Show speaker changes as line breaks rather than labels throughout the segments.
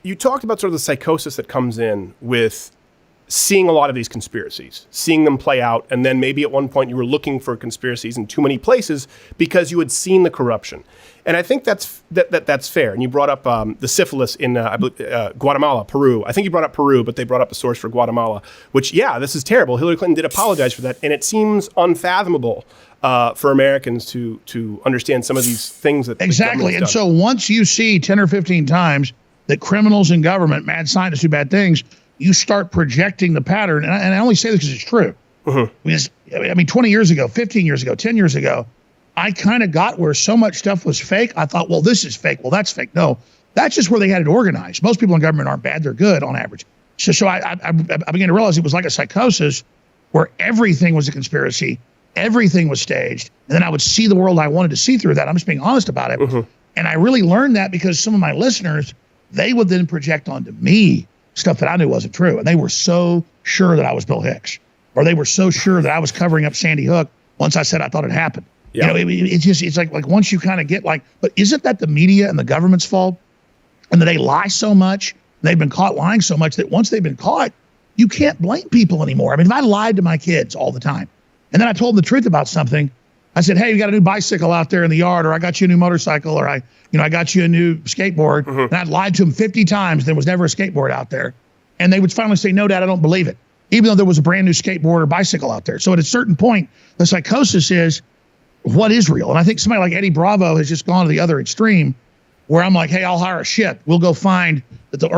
You talked about sort of the psychosis that comes in with seeing a lot of these conspiracies, seeing them play out, and then maybe at one point you were looking for conspiracies in too many places because you had seen the corruption. And I think that's fair. And you brought up the syphilis in Guatemala, Peru. I think you brought up Peru, but they brought up the source for Guatemala, which, yeah, this is terrible. Hillary Clinton did apologize for that, and it seems unfathomable for Americans to understand some of these things that
exactly. And so once you see 10 or 15 times that criminals in government, mad scientists do bad things, you start projecting the pattern. And I only say this because it's true. I mean, 20 years ago, 15 years ago, 10 years ago, I kind of got where so much stuff was fake. I thought, well, this is fake. Well, that's fake. No, that's just where they had it organized. Most people in government aren't bad. They're good on average. So I began to realize it was like a psychosis where everything was a conspiracy. Everything was staged. And then I would see the world I wanted to see through that. I'm just being honest about it. And I really learned that because some of my listeners, they would then project onto me stuff that I knew wasn't true. And they were so sure that I was Bill Hicks, or they were so sure that I was covering up Sandy Hook once I said I thought it happened. Yeah. You know, it's like once you kind of get like, but isn't that the media and the government's fault? And that they lie so much, they've been caught lying so much that once they've been caught, you can't blame people anymore. I mean, if I lied to my kids all the time, and then I told them the truth about something, I said, hey, you got a new bicycle out there in the yard, or I got you a new motorcycle, or I got you a new skateboard. And I'd lied to them 50 times. There was never a skateboard out there. And they would finally say, no, Dad, I don't believe it, even though there was a brand new skateboard or bicycle out there. So at a certain point, the psychosis is, what is real? And I think somebody like Eddie Bravo has just gone to the other extreme, where I'm like, hey, I'll hire a ship. We'll go find that the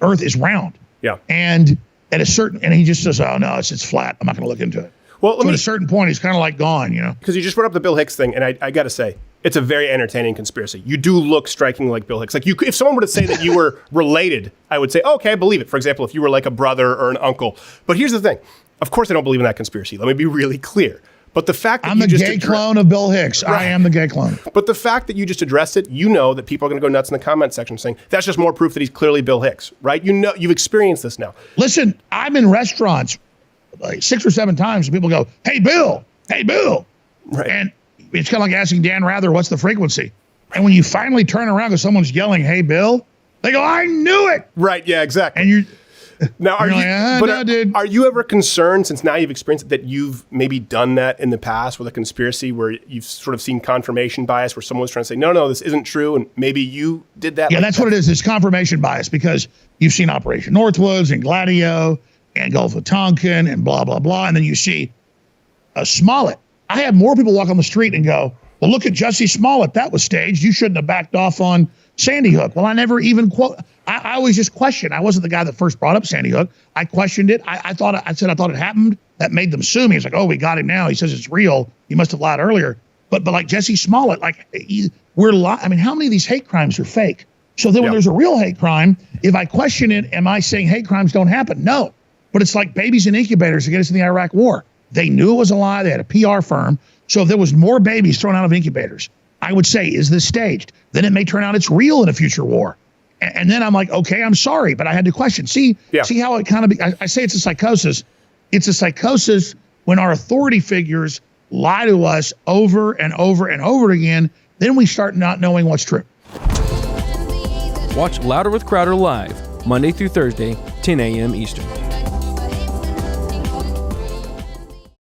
earth is round. Yeah. And at a certain, and he just says, oh no, it's flat. I'm not going to look into it. Well, at a certain point, he's kind of like gone, you know.
Because you just brought up the Bill Hicks thing, and I got to say, it's a very entertaining conspiracy. You do look strikingly like Bill Hicks. Like, if someone were to say that you were related, I would say, oh, okay, I believe it. For example, if you were like a brother or an uncle. But here's the thing. Of course, I don't believe in that conspiracy. Let me be really clear. But the fact that
I'm the gay clone of Bill Hicks. Right. I am the gay clone.
But the fact that you just addressed it, you know that people are going to go nuts in the comment section saying, that's just more proof that he's clearly Bill Hicks, right? You know, you've experienced this now.
Listen, I'm in restaurants like 6 or 7 times and people go, hey, Bill. Right. And it's kind of like asking Dan Rather, what's the frequency? And when you finally turn around because someone's yelling, hey, Bill, they go, I knew it.
Right, yeah, exactly.
And you're
now, are you ever concerned, since now you've experienced it, that you've maybe done that in the past with a conspiracy where you've sort of seen confirmation bias, where someone was trying to say, no, this isn't true, and maybe you did that?
Yeah, that's what it is. It's confirmation bias, because you've seen Operation Northwoods and Gladio and Gulf of Tonkin and blah, blah, blah, and then you see Smollett. I have more people walk on the street and go, well, look at Jussie Smollett. That was staged. You shouldn't have backed off on Sandy Hook. Well, I never even quote. I always just question. I wasn't the guy that first brought up Sandy Hook. I questioned it. I thought it happened. That made them sue me. He's like, oh, we got him now. He says it's real. He must have lied earlier. But like Jussie Smollett, like I mean, how many of these hate crimes are fake? So then when there's a real hate crime, if I question it, am I saying hate crimes don't happen? No. But it's like babies in incubators to get us in the Iraq War. They knew it was a lie. They had a PR firm. So if there was more babies thrown out of incubators, I would say, is this staged? Then it may turn out it's real in a future war. And then I'm like, okay, I'm sorry, but I had to question. See how it kind of, I say it's a psychosis. It's a psychosis when our authority figures lie to us over and over and over again. Then we start not knowing what's true.
Watch Louder with Crowder live, Monday through Thursday, 10 a.m. Eastern.